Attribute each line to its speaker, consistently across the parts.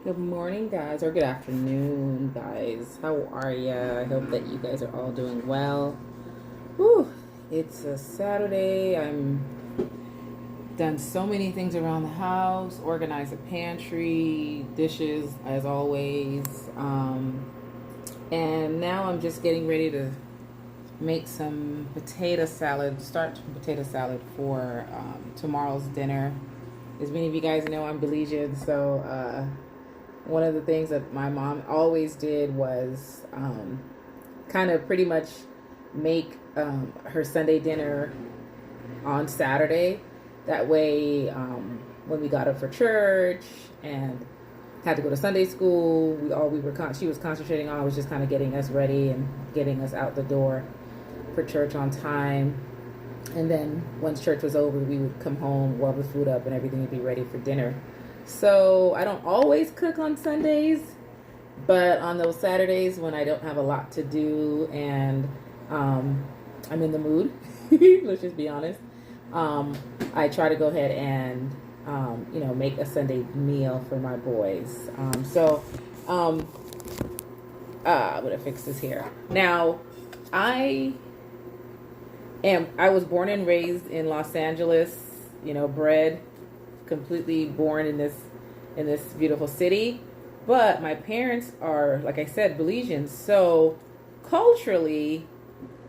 Speaker 1: Good morning, guys, or good afternoon, guys. How are ya? I hope that you guys are all doing well. Whew, it's a Saturday. I'm done so many things around the house, organized the pantry, dishes as always, and now I'm just getting ready to make some potato salad. Start some potato salad for tomorrow's dinner. As many of you guys know, I'm Belizean, so one of the things that my mom always did was kind of pretty much make her Sunday dinner on Saturday. That way, when we got up for church and had to go to Sunday school, she was concentrating on was just kind of getting us ready and getting us out the door for church on time. And then once church was over, we would come home, warm the food up, and everything would be ready for dinner. So I don't always cook on Sundays, but on those Saturdays when I don't have a lot to do and I'm in the mood, let's just be honest, I try to go ahead and make a Sunday meal for my boys. I'm gonna fix this here. Now, I I was born and raised in Los Angeles. Bred, completely born in this beautiful city. But my parents are, like I said, Belizean. So culturally,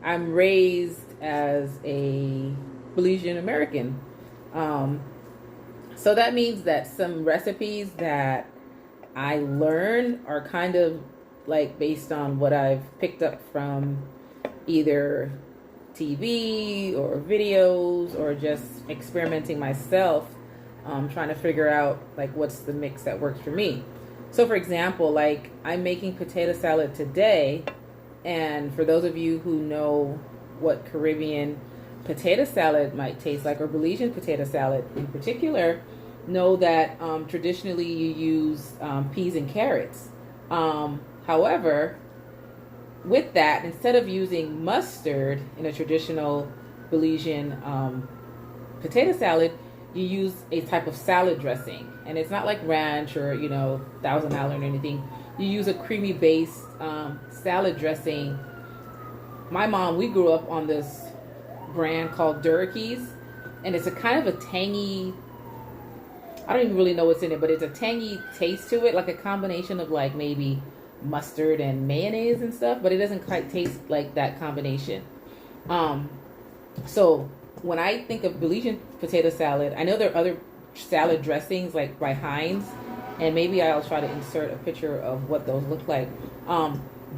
Speaker 1: I'm raised as a Belizean American. So that means that some recipes that I learn are kind of like based on what I've picked up from either TV or videos or just experimenting myself, trying to figure out like what's the mix that works for me. So for example, like I'm making potato salad today, and for those of you who know what Caribbean potato salad might taste like, or Belizean potato salad in particular, know that traditionally you use peas and carrots. However, with that, instead of using mustard in a traditional Belizean potato salad, you use a type of salad dressing. And it's not like ranch or, Thousand Island or anything. You use a creamy based salad dressing. My mom, we grew up on this brand called Durkee's, and it's a kind of a tangy, I don't even really know what's in it, but it's a tangy taste to it, like a combination of like maybe mustard and mayonnaise and stuff, but it doesn't quite taste like that combination. So when I think of Belizean potato salad, I know there are other salad dressings like by Heinz, and maybe I'll try to insert a picture of what those look like.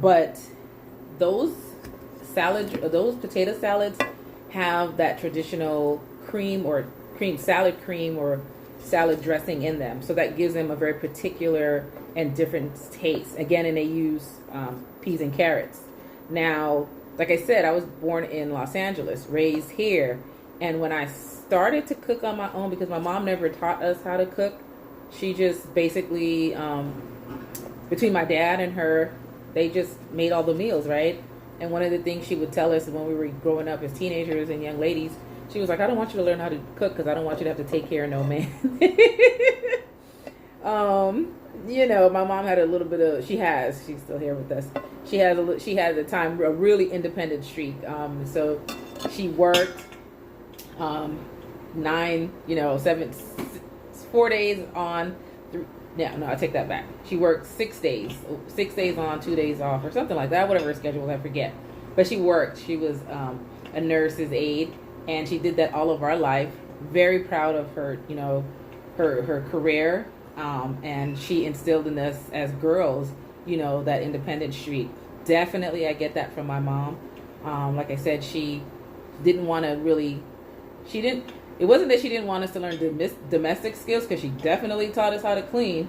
Speaker 1: But those those potato salads have that traditional salad cream or salad dressing in them, so that gives them a very particular and different taste. Again, and they use peas and carrots. Now, like I said, I was born in Los Angeles, raised here, and when I started to cook on my own, because my mom never taught us how to cook, she just basically, between my dad and her, they just made all the meals, right? And one of the things she would tell us when we were growing up as teenagers and young ladies, she was like, I don't want you to learn how to cook because I don't want you to have to take care of no man. My mom had a little bit of, she's still here with us. She had at the time a really independent streak. So she worked 4 days on, no, I take that back. She worked 6 days, 6 days on, 2 days off, or something like that. Whatever her schedule was, I forget. But she worked. She was a nurse's aide, and she did that all of our life. Very proud of her, her career, and she instilled in us as girls, that independent streak. Definitely, I get that from my mom. Like I said, she didn't want to really. She didn't. It wasn't that she didn't want us to learn domestic skills, because she definitely taught us how to clean.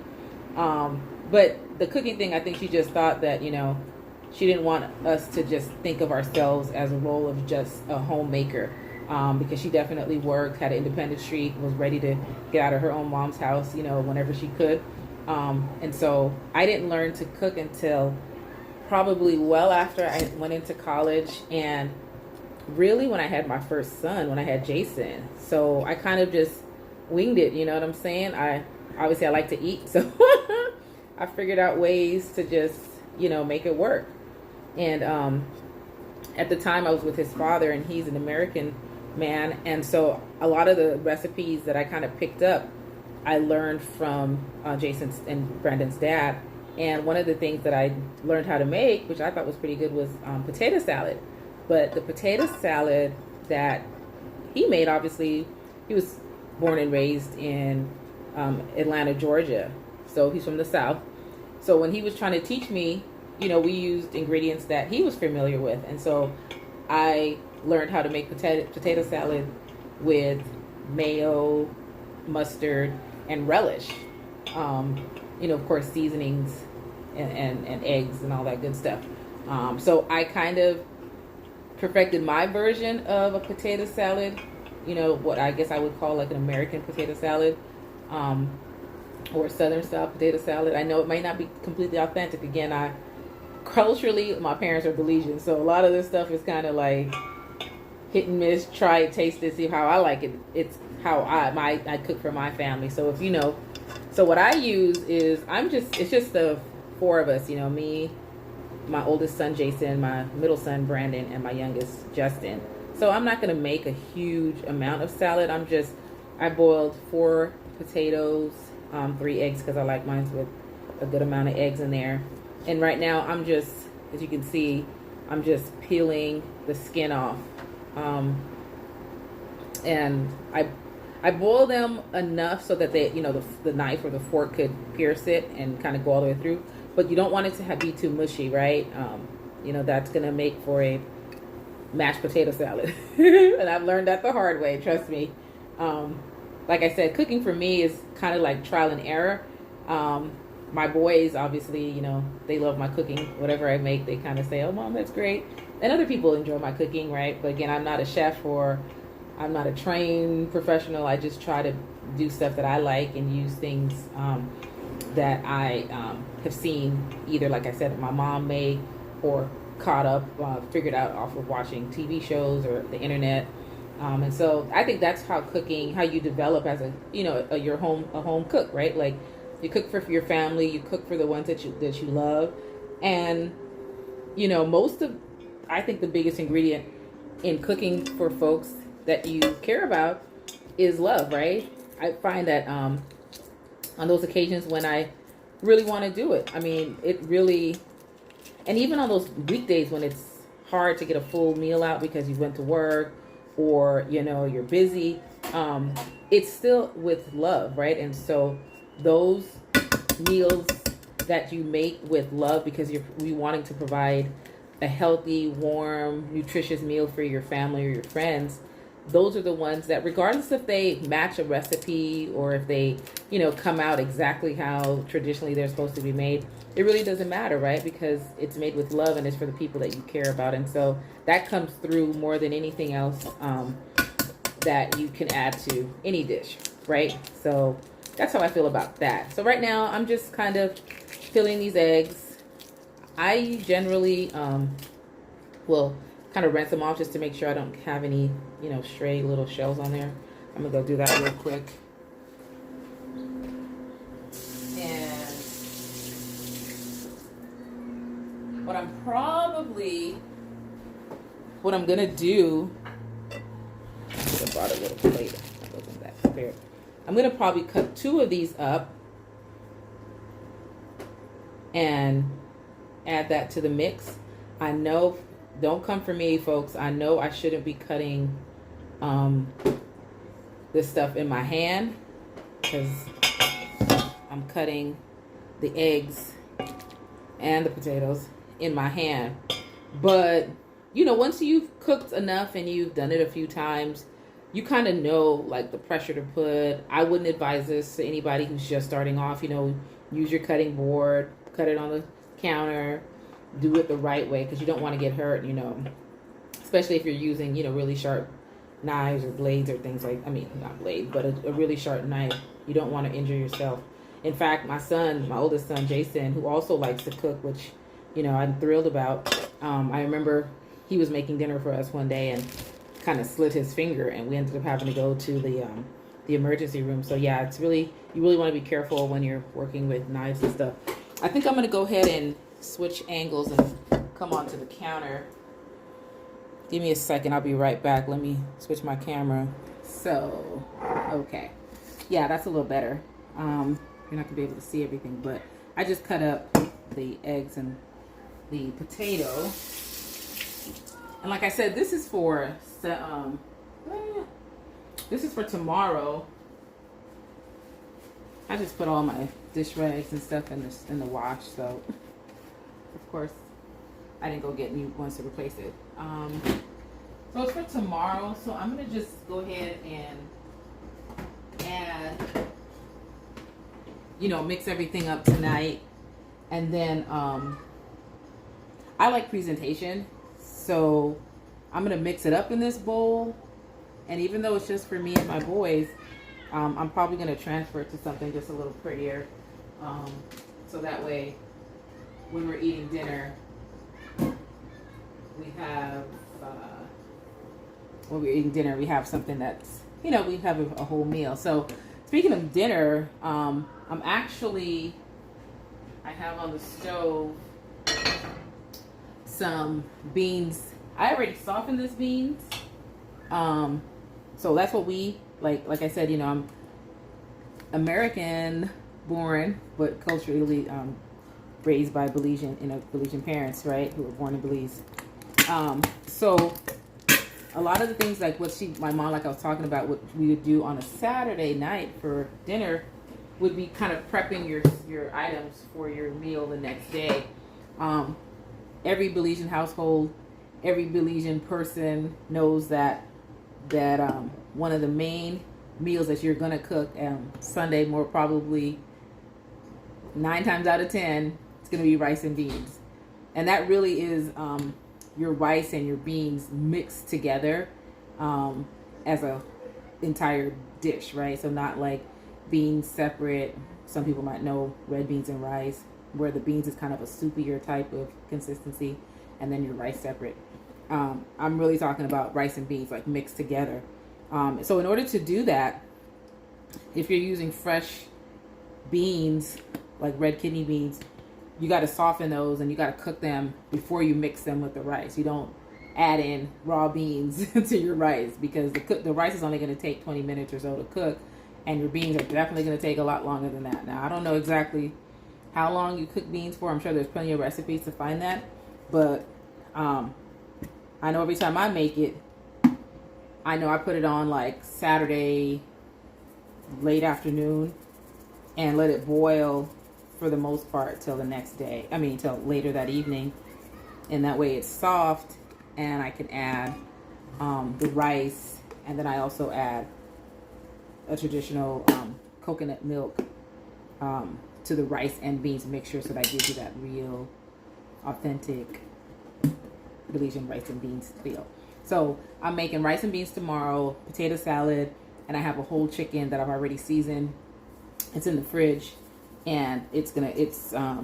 Speaker 1: But the cooking thing, I think she just thought that, she didn't want us to just think of ourselves as a role of just a homemaker. Because she definitely worked, had an independent streak, was ready to get out of her own mom's house, whenever she could. And so I didn't learn to cook until probably well after I went into college, and really when I had my first son, when I had Jason. So I kind of just winged it, you know what I'm saying? I like to eat, so I figured out ways to just, make it work. And at the time I was with his father, and he's an American man, and so a lot of the recipes that I kind of picked up, I learned from Jason's and Brandon's dad. And one of the things that I learned how to make, which I thought was pretty good, was potato salad. But the potato salad that he made, obviously, he was born and raised in Atlanta, Georgia. So he's from the South. So when he was trying to teach me, we used ingredients that he was familiar with. And so I learned how to make potato salad with mayo, mustard, and relish. Of course, seasonings and eggs and all that good stuff. So I kind of perfected my version of a potato salad, what I guess I would call like an American potato salad, or Southern style potato salad. I know it might not be completely authentic. Again, culturally, my parents are Belizean, so a lot of this stuff is kind of like hit and miss, try it, taste it, see how I like it. It's how I cook for my family. So if so what I use is it's just the four of us, me, my oldest son Jason, my middle son Brandon, and my youngest Justin. So I'm not gonna make a huge amount of salad. I boiled 4 potatoes, 3 eggs, because I like mine with a good amount of eggs in there. And right now I'm just, as you can see, I'm just peeling the skin off. And I boil them enough so that they, the knife or the fork could pierce it and kind of go all the way through. But you don't want it to be too mushy, right? That's going to make for a mashed potato salad. And I've learned that the hard way, trust me. Like I said, cooking for me is kind of like trial and error. My boys, obviously, they love my cooking. Whatever I make, they kind of say, "Oh, Mom, that's great." And other people enjoy my cooking, right? But again, I'm not a chef, or I'm not a trained professional. I just try to do stuff that I like and use things that I have seen, either, like I said, my mom made, or caught up, figured out off of watching TV shows or the internet. And so I think that's how you develop as a home cook, right? Like, you cook for your family, you cook for the ones that you love. And I think the biggest ingredient in cooking for folks that you care about is love, right? I find that on those occasions when I really want to do it, it really, and even on those weekdays when it's hard to get a full meal out because you went to work, or you're busy, it's still with love, right? And so those meals that you make with love, because you're wanting to provide a healthy, warm, nutritious meal for your family or your friends, those are the ones that, regardless if they match a recipe or if they, come out exactly how traditionally they're supposed to be made, it really doesn't matter, right? Because it's made with love and it's for the people that you care about. And so that comes through more than anything else that you can add to any dish, right? So that's how I feel about that. So right now I'm just kind of filling these eggs. I generally will kind of rinse them off just to make sure I don't have any, stray little shells on there. I'm gonna go do that real quick. And what I'm gonna do, I should have brought a little plate. I wasn't that prepared. I'm gonna probably cut 2 of these up and add that to the mix. I know, don't come for me, folks. I know I shouldn't be cutting this stuff in my hand, because I'm cutting the eggs and the potatoes in my hand. But once you've cooked enough and you've done it a few times, you kind of know like the pressure to put. I wouldn't advise this to anybody who's just starting off. Use your cutting board, cut it on the counter, do it the right way, because you don't want to get hurt, especially if you're using, really sharp knives or blades or things like, not blade, but a really sharp knife. You don't want to injure yourself. In fact, my oldest son, Jason, who also likes to cook, which, I'm thrilled about. I remember he was making dinner for us one day and kind of slit his finger, and we ended up having to go to the emergency room. So yeah, you really want to be careful when you're working with knives and stuff. I think I'm going to go ahead and switch angles and come onto the counter. Give me a second. I'll be right back. Let me switch my camera. So, okay. Yeah, that's a little better. You're not going to be able to see everything, but I just cut up the eggs and the potato. And like I said, this is for tomorrow. I just put all my dish rags and stuff in the wash, so of course I didn't go get new ones to replace it. So it's for tomorrow. So I'm gonna just go ahead and add, mix everything up tonight, and then I like presentation, so I'm gonna mix it up in this bowl. And even though it's just for me and my boys, I'm probably going to transfer it to something just a little prettier. So that way, when we're eating dinner, we have, we have something that's, we have a whole meal. So speaking of dinner, I have on the stove some beans. I already softened these beans. So that's what we like I said, I'm American born, but culturally raised by Belizean parents, right? Who were born in Belize. So a lot of the things like my mom, like I was talking about, what we would do on a Saturday night for dinner would be kind of prepping your items for your meal the next day. Every Belizean household, every Belizean person knows that one of the main meals that you're gonna cook Sunday, more probably 9 times out of 10, it's gonna be rice and beans, and that really is your rice and your beans mixed together as a entire dish, right? So not like beans separate. Some people might know red beans and rice, where the beans is kind of a soupier type of consistency, and then your rice separate. I'm really talking about rice and beans like mixed together. So in order to do that, if you're using fresh beans, like red kidney beans, you got to soften those and you got to cook them before you mix them with the rice. You don't add in raw beans to your rice, because the rice is only going to take 20 minutes or so to cook, and your beans are definitely going to take a lot longer than that. Now, I don't know exactly how long you cook beans for. I'm sure there's plenty of recipes to find that, but I know every time I make it, I know I put it on like Saturday late afternoon and let it boil for the most part till the next day. Till later that evening. And that way it's soft, and I can add the rice, and then I also add a traditional coconut milk to the rice and beans mixture, so that gives you that real authentic Belizean rice and beans feel. So I'm making rice and beans tomorrow, potato salad, and I have a whole chicken that I've already seasoned. It's in the fridge, and I'm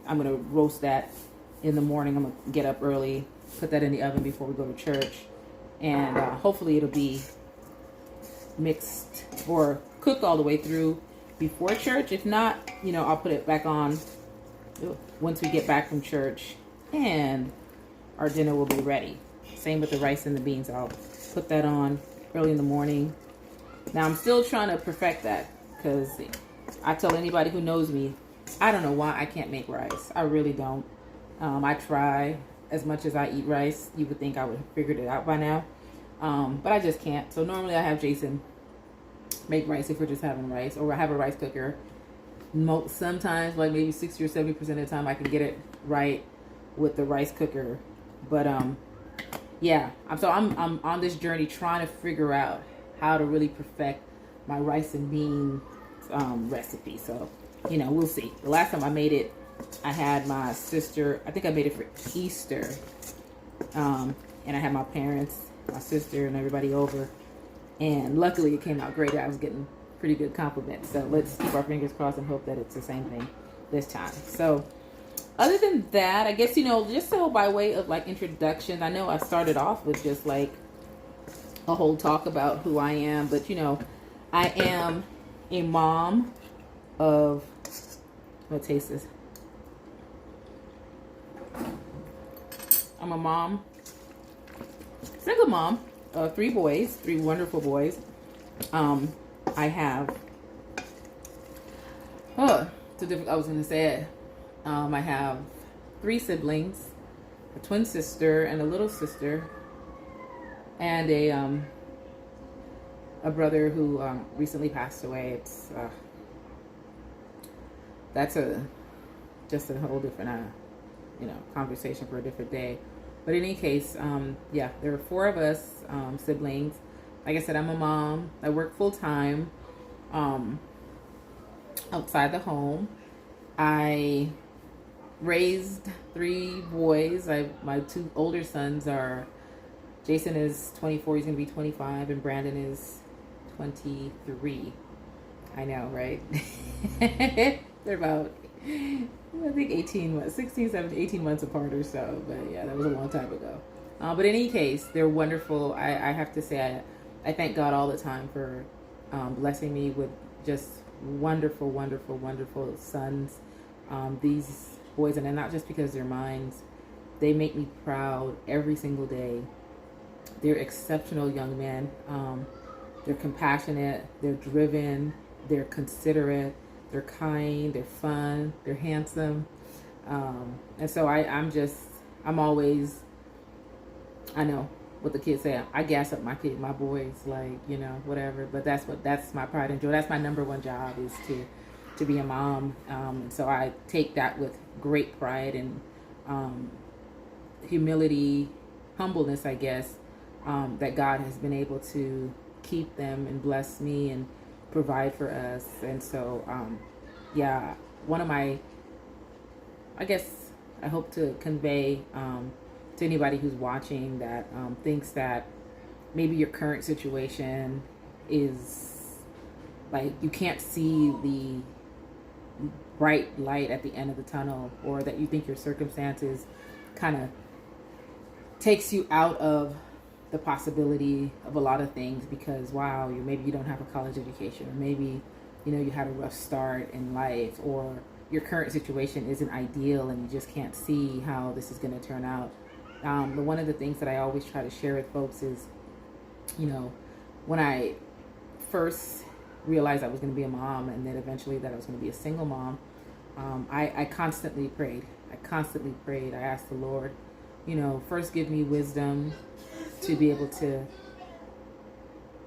Speaker 1: gonna roast that in the morning. I'm gonna get up early, put that in the oven before we go to church, and hopefully it'll be mixed or cooked all the way through before church. If not, I'll put it back on once we get back from church, and our dinner will be ready. Same with the rice and the beans. I'll put that on early in the morning. Now, I'm still trying to perfect that, because I tell anybody who knows me, I don't know why I can't make rice. I really don't. I try as much as I eat rice. You would think I would have figured it out by now, but I just can't. So normally I have Jason make rice if we're just having rice, or I have a rice cooker. Sometimes, like maybe 60 or 70% of the time, I can get it right with the rice cooker. But yeah, I'm on this journey trying to figure out how to really perfect my rice and bean recipe. So we'll see. The last time I made it, I had my sister. I think I made it for Easter, and I had my parents, my sister, and everybody over. And luckily, it came out great. I was getting pretty good compliments. So let's keep our fingers crossed and hope that it's the same thing this time. So other than that, I guess, just so by way of like introduction, I know I started off with just like a whole talk about who I am, but I am a mom of I'll taste this. I'm a mom, single mom, 3 boys, 3 wonderful boys. I have, I was going to say it. I have 3 siblings, a twin sister and a little sister, and a brother who recently passed away. It's that's just a whole different conversation for a different day. But in any case, yeah, there are 4 of us siblings. Like I said, I'm a mom. I work full time outside the home. I raised 3 boys. My 2 older sons are, Jason is 24, he's going to be 25, and Brandon is 23. I know, right? They're about, I think 16, 17, 18 months apart or so. But yeah, that was a long time ago. But in any case, they're wonderful. I have to say, I thank God all the time for blessing me with just wonderful, wonderful, wonderful sons. These boys, and not just because they're mine, they make me proud every single day. They're exceptional young men. They're compassionate, they're driven, they're considerate, they're kind, they're fun, they're handsome. And so I'm always, I know what the kids say, I gas up my boys, like, whatever. But that's my pride and joy. That's my number one job, is to be a mom. And so I take that with great pride and humility, humbleness, I guess, that God has been able to keep them and bless me and provide for us. And so, yeah, one of my, I guess I hope to convey to anybody who's watching that thinks that maybe your current situation is like you can't see the bright light at the end of the tunnel, or that you think your circumstances kind of takes you out of the possibility of a lot of things because, wow, maybe you don't have a college education, or maybe you had a rough start in life, or your current situation isn't ideal and you just can't see how this is going to turn out. One of the things that I always try to share with folks is, when I first realized I was going to be a mom, and then eventually that I was going to be a single mom, I constantly prayed. I asked the Lord, first give me wisdom to be able to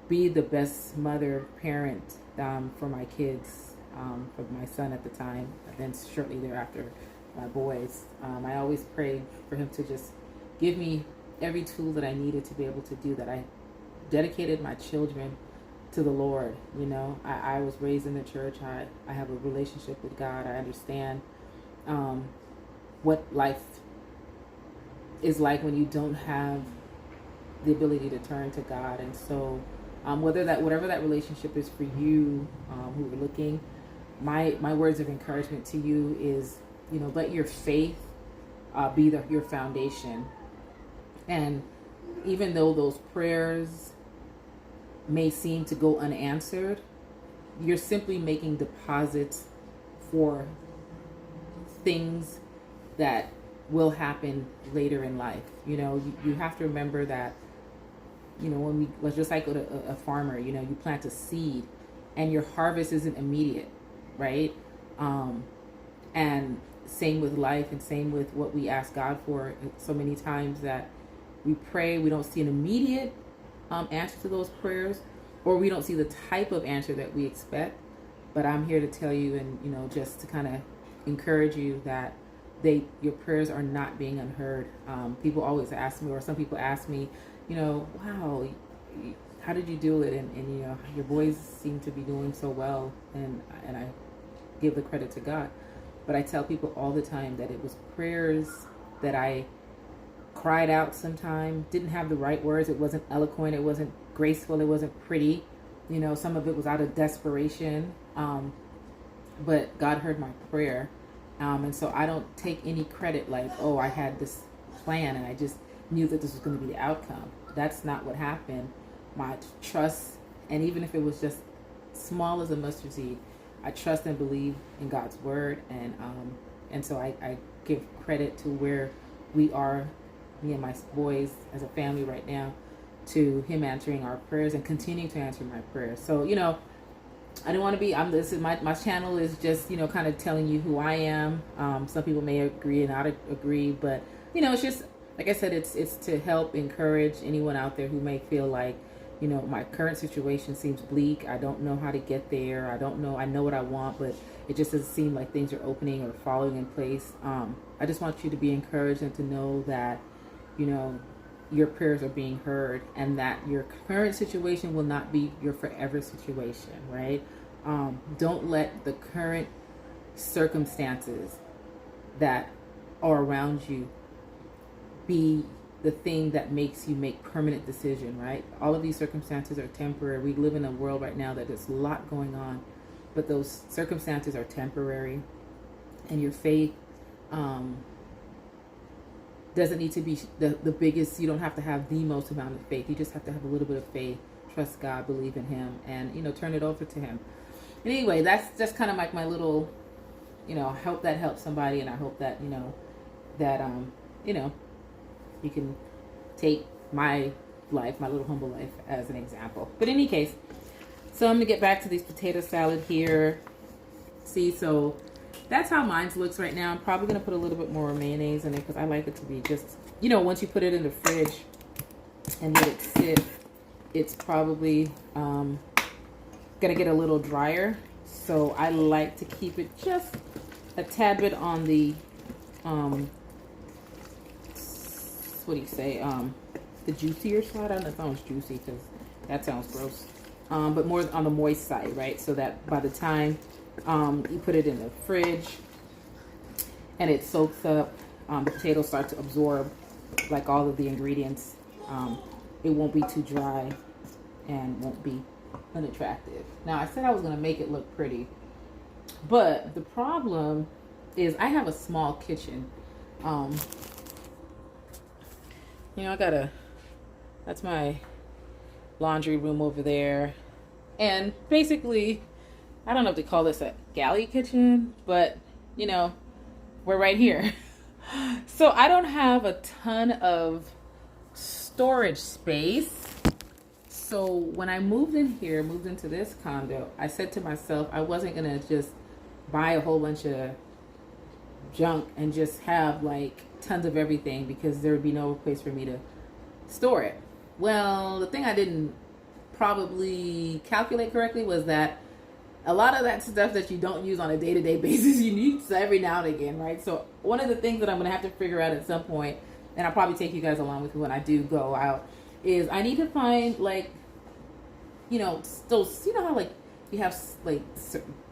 Speaker 1: be the best mother, parent for my kids, for my son at the time, and then shortly thereafter, my boys. I always prayed for him to just give me every tool that I needed to be able to do that. I dedicated my children to the Lord. I was raised in the church. I have a relationship with God. I understand what life is like when you don't have the ability to turn to God. And so whatever that relationship is for you, who are looking, my words of encouragement to you is, let your faith be your foundation. And even though those prayers may seem to go unanswered, you're simply making deposits for things that will happen later in life. You have to remember that, let's just like a farmer, you plant a seed and your harvest isn't immediate, right? And same with life, and same with what we ask God for. So many times that we pray, we don't see an immediate answer to those prayers, or we don't see the type of answer that we expect. But I'm here to tell you, and just to kind of encourage you that your prayers are not being unheard. People always ask me, or some people ask me, wow, how did you do it? And your boys seem to be doing so well, and I give the credit to God. But I tell people all the time that it was prayers that I cried out sometime, didn't have the right words. It wasn't eloquent. It wasn't graceful. It wasn't pretty. Some of it was out of desperation. But God heard my prayer. And so I don't take any credit like, oh, I had this plan and I just knew that this was going to be the outcome. That's not what happened. My trust, and even if it was just small as a mustard seed, I trust and believe in God's word, and so I give credit to where we are, me and my boys as a family right now, to Him answering our prayers and continue to answer my prayers. So I don't want to be. This is my channel is just kind of telling you who I am. Some people may agree and not agree, but it's just like I said. It's to help encourage anyone out there who may feel like my current situation seems bleak. I don't know how to get there. I don't know. I know what I want, but it just doesn't seem like things are opening or falling in place. I just want you to be encouraged and to know that your prayers are being heard, and that your current situation will not be your forever situation, right? Don't let the current circumstances that are around you be the thing that makes you make permanent decision, right? All of these circumstances are temporary. We live in a world right now that there's a lot going on, but those circumstances are temporary, and your faith doesn't need to be the biggest. You don't have to have the most amount of faith. You just have to have a little bit of faith, trust God, believe in Him, and turn it over to Him. And anyway, that's just kind of like my little, I hope that helps somebody, and I hope that you can take my life, my little humble life, as an example. But in any case, so I'm gonna get back to these potato salad here. See, so that's how mine looks right now. I'm probably gonna put a little bit more mayonnaise in it because I like it to be just, once you put it in the fridge and let it sit, it's probably gonna get a little drier. So I like to keep it just a tad bit on the what do you say, the juicier side. I don't know if that sounds juicy because that sounds gross, but more on the moist side, right? So that by the time you put it in the fridge and it soaks up, the potatoes start to absorb like all of the ingredients. It won't be too dry and won't be unattractive. Now, I said I was going to make it look pretty, but the problem is I have a small kitchen. That's my laundry room over there. And basically, I don't know if they call this a galley kitchen, but we're right here. So I don't have a ton of storage space. So when I moved into this condo, I said to myself, I wasn't going to just buy a whole bunch of junk and just have like tons of everything, because there would be no place for me to store it. Well, the thing I didn't probably calculate correctly was that a lot of that stuff that you don't use on a day-to-day basis, you need every now and again, right? So one of the things that I'm going to have to figure out at some point, and I'll probably take you guys along with me when I do go out, is I need to find like, those, how like you have like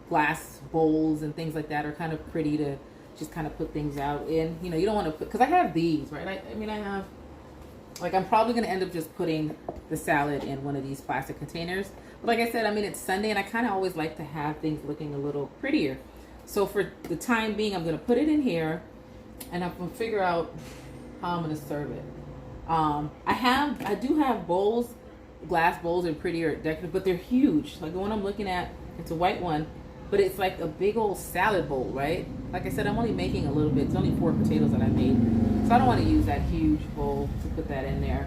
Speaker 1: glass bowls and things like that are kind of pretty to just kind of put things out in. You don't want to put, because I have these, right? I have, like, I'm probably going to end up just putting the salad in one of these plastic containers. But like I said, it's Sunday, and I kind of always like to have things looking a little prettier. So for the time being, I'm going to put it in here, and I'm going to figure out how I'm going to serve it. I do have bowls, glass bowls, are prettier decorative, but they're huge. Like the one I'm looking at, it's a white one, but it's like a big old salad bowl, right? Like I said, I'm only making a little bit. It's only 4 potatoes that I made. So I don't want to use that huge bowl to put that in there.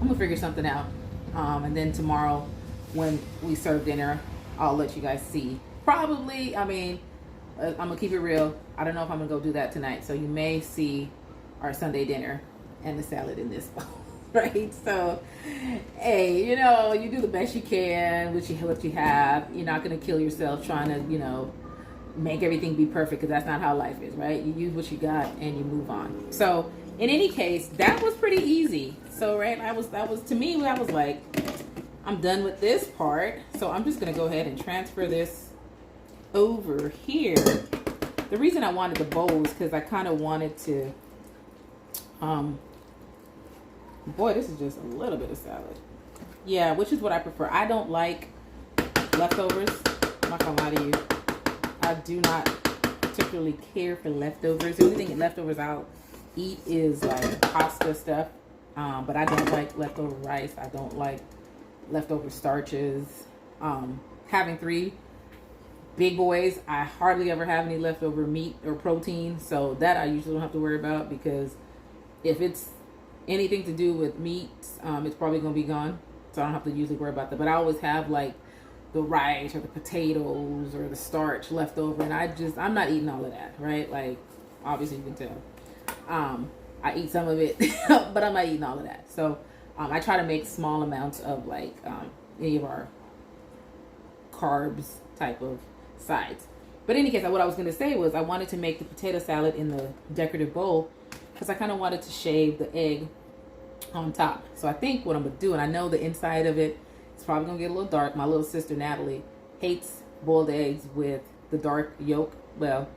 Speaker 1: I'm going to figure something out. And then tomorrow when we serve dinner, I'll let you guys see. Probably, I'm going to keep it real. I don't know if I'm going to go do that tonight. So you may see our Sunday dinner and the salad in this bowl. Right? So, hey, you do the best you can with what you have. You're not going to kill yourself trying to, make everything be perfect, because that's not how life is, right? You use what you got and you move on. So, in any case, that was pretty easy. So, right, to me, I was like, I'm done with this part. So, I'm just going to go ahead and transfer this over here. The reason I wanted the bowl is because I kind of wanted to, boy, this is just a little bit of salad. Yeah, which is what I prefer. I don't like leftovers. I'm not gonna lie to you. I do not particularly care for leftovers. The only thing leftovers I'll eat is like pasta stuff. But I don't like leftover rice. I don't like leftover starches. Having 3 big boys, I hardly ever have any leftover meat or protein, so that I usually don't have to worry about, because if it's anything to do with meat, it's probably gonna be gone, so I don't have to usually worry about that. But I always have like the rice or the potatoes or the starch left over, and I'm not eating all of that, right? Like, obviously you can tell. I eat some of it, but I'm not eating all of that. So I try to make small amounts of like any of our carbs type of sides. But in any case, what I was going to say was I wanted to make the potato salad in the decorative bowl because I kind of wanted to shave the egg on top. So I think what I'm going to do, and I know the inside of it, it's probably going to get a little dark. My little sister Natalie hates boiled eggs with the dark yolk. Well,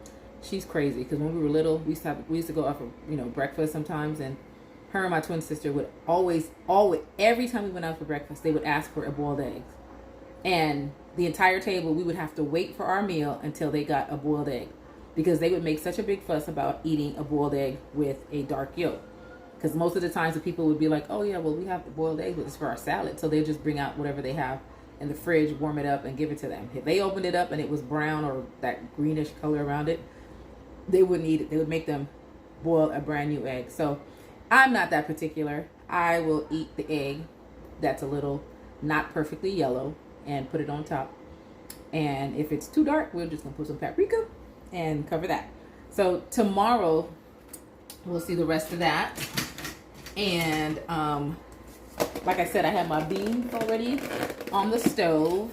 Speaker 1: she's crazy because when we were little, we used to go out for breakfast sometimes, and her and my twin sister would always every time we went out for breakfast, they would ask for a boiled egg, and the entire table we would have to wait for our meal until they got a boiled egg, because they would make such a big fuss about eating a boiled egg with a dark yolk. Because most of the times the people would be like, oh yeah, well we have the boiled egg, but it's for our salad, so they just bring out whatever they have in the fridge, warm it up, and give it to them. If they opened it up and it was brown or that greenish color around it, they wouldn't eat it. They would make them boil a brand new egg. So I'm not that particular. I will eat the egg that's a little not perfectly yellow and put it on top. And if it's too dark, we're just gonna put some paprika and cover that. So tomorrow we'll see the rest of that. And like I said, I have my beans already on the stove.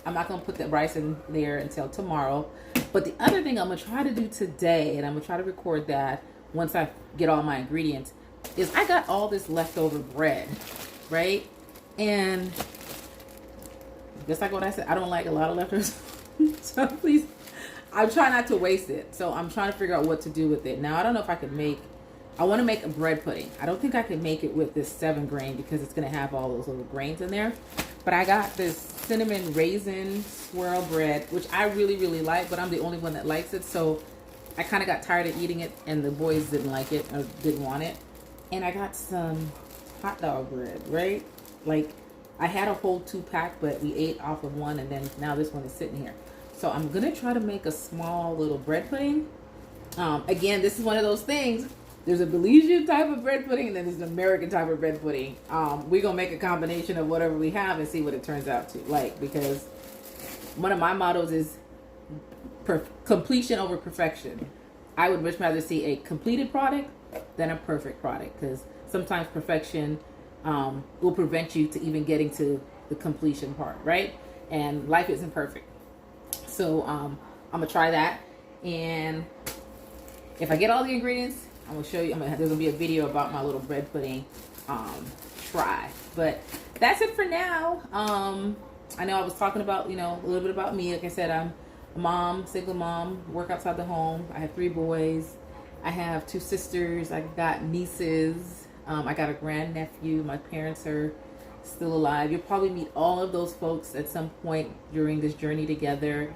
Speaker 1: I'm not gonna put the rice in there until tomorrow. But the other thing I'm gonna try to do today, and I'm gonna try to record that once I get all my ingredients, is I got all this leftover bread, right? And just like what I said, I don't like a lot of leftovers. So please, I try not to waste it. So I'm trying to figure out what to do with it. Now, I don't know if I can I want to make a bread pudding. I don't think I can make it with this 7 grain because it's going to have all those little grains in there. But I got this cinnamon raisin swirl bread, which I really, really like, but I'm the only one that likes it. So I kind of got tired of eating it, and the boys didn't like it or didn't want it. And I got some hot dog bread, right? Like, I had a whole 2-pack, but we ate off of one, and then now this one is sitting here. So I'm going to try to make a small little bread pudding. Again, this is one of those things. There's a Belizean type of bread pudding, and then there's an American type of bread pudding. We're going to make a combination of whatever we have and see what it turns out to. Like, because one of my mottos is completion over perfection. I would much rather see a completed product than a perfect product, because sometimes perfection will prevent you to even getting to the completion part, right? And life isn't perfect. So I'm going to try that. And if I get all the ingredients, I'm going to show you. There's going to be a video about my little bread pudding try. But that's it for now. I know I was talking about, a little bit about me. Like I said, I'm a mom, single mom, work outside the home. I have 3 boys. I have 2 sisters. I got nieces. I got a grandnephew. My parents are still alive. You'll probably meet all of those folks at some point during this journey together.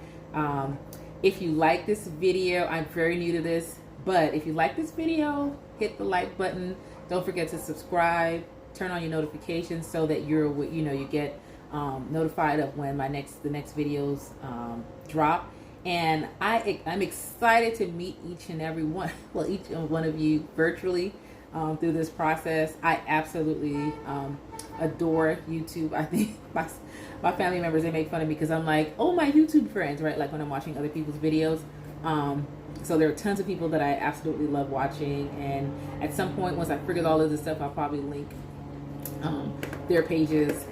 Speaker 1: If you like this video, I'm very new to this, but if you like this video, hit the like button. Don't forget to subscribe, turn on your notifications so that you get notified of when the next videos drop. And I'm excited to meet each and every one, each one of you virtually through this process. I absolutely adore YouTube. I think my family members, they make fun of me because I'm like, oh, my YouTube friends, right? Like when I'm watching other people's videos. So there are tons of people that I absolutely love watching. And at some point, once I figured all of this stuff, I'll probably link their pages,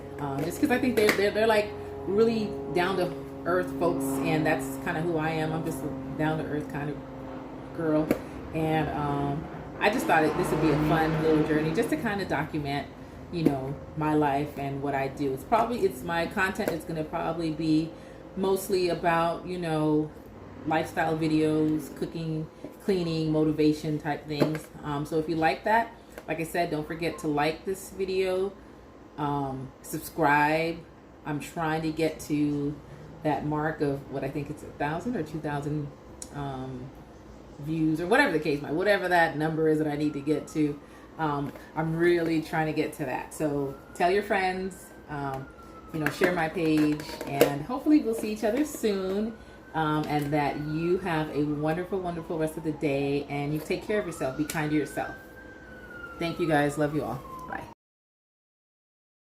Speaker 1: just because I think they're like really down to earth folks, and that's kind of who I am. I'm just a down to earth kind of girl, and I just thought this would be a fun little journey just to kind of document, my life and what I do. It's my content is going to probably be mostly about, lifestyle videos, cooking, cleaning, motivation type things. So if you like that, like I said, don't forget to like this video, subscribe. I'm trying to get to that mark of what I think it's 1,000 or 2,000 views, or whatever the case, whatever that number is that I need to get to. I'm really trying to get to that. So tell your friends, share my page, and hopefully we'll see each other soon. and that you have a wonderful, wonderful rest of the day, and you take care of yourself. Be kind to yourself. Thank you guys. Love you all.